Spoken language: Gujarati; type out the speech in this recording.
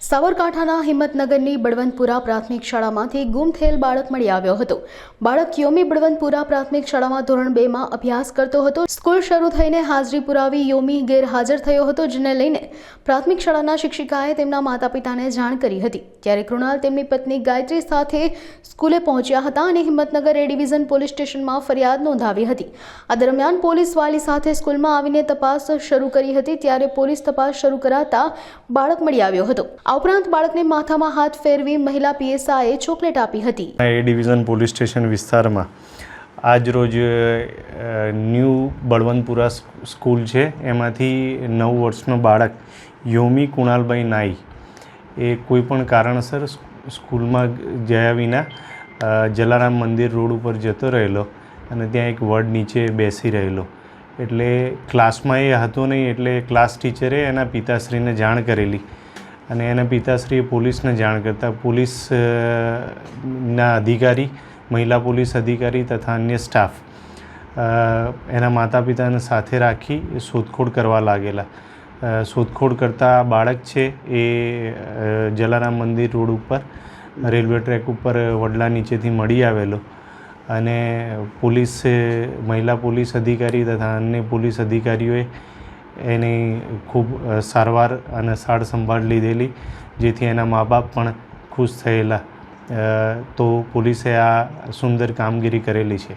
સાબરકાંઠાના હિંમતનગરની બળવંતપુરા પ્રાથમિક શાળામાંથી ગુમ થયેલ બાળક મળી આવ્યો હતો. બાળક યોમી બળવંતપુરા પ્રાથમિક શાળામાં ધોરણ 2માં અભ્યાસ કરતો હતો. સ્કૂલ શરૂ થઈને હાજરી પુરાવી યોમી ગેરહાજર થયો હતો, જેને લઈને પ્રાથમિક શાળાના શિક્ષિકાએ તેમના માતા પિતાને જાણ કરી હતી. ત્યારે કૃણાલ તેમની પત્ની ગાયત્રી સાથે સ્કૂલે પહોંચ્યા હતા અને હિંમતનગર એ ડિવિઝન પોલીસ સ્ટેશનમાં ફરિયાદ નોંધાવી હતી. આ દરમિયાન પોલીસ વાલી સાથે સ્કૂલમાં આવીને તપાસ શરૂ કરી હતી. ત્યારે પોલીસ તપાસ શરૂ કરાતા બાળક મળી આવ્યો હતો. આ ઉપરાંત બાળકને માથામાં હાથ ફેરવી મહિલા પીએસઆઈએ ચોકલેટ આપી હતી. એ ડિવિઝન પોલીસ સ્ટેશન વિસ્તારમાં આજ રોજ ન્યૂ બળવંતપુરા સ્કૂલ છે, એમાંથી 9 વર્ષનો બાળક યોમી કુણાલભાઈ નાઈ એ કોઈપણ કારણસર સ્કૂલમાં ગયા વિના જલારામ મંદિર રોડ ઉપર જતો રહેલો અને ત્યાં એક વડ નીચે બેસી રહેલો. એટલે ક્લાસમાં એ હતો નહીં, એટલે ક્લાસ ટીચરે એના પિતાશ્રીને જાણ કરેલી અને એના પિતાશ્રીએ પોલીસને જાણ કરતાં પોલીસના અધિકારી, મહિલા પોલીસ અધિકારી તથા અન્ય સ્ટાફ એના માતા પિતાને સાથે રાખી શોધખોળ કરવા લાગેલા. શોધખોળ કરતાં બાળક છે એ જલારામ મંદિર રોડ ઉપર રેલવે ટ્રેક ઉપર વડલા નીચેથી મળી આવેલો અને મહિલા પોલીસ અધિકારી તથા અન્ય પોલીસ અધિકારીઓએ એની ખૂબ સારવાર અને સાર સંભાળ લીધેલી, જેથી એના મા બાપ પણ ખુશ થયેલા. તો પોલીસે આ સુંદર કામગીરી કરેલી છે.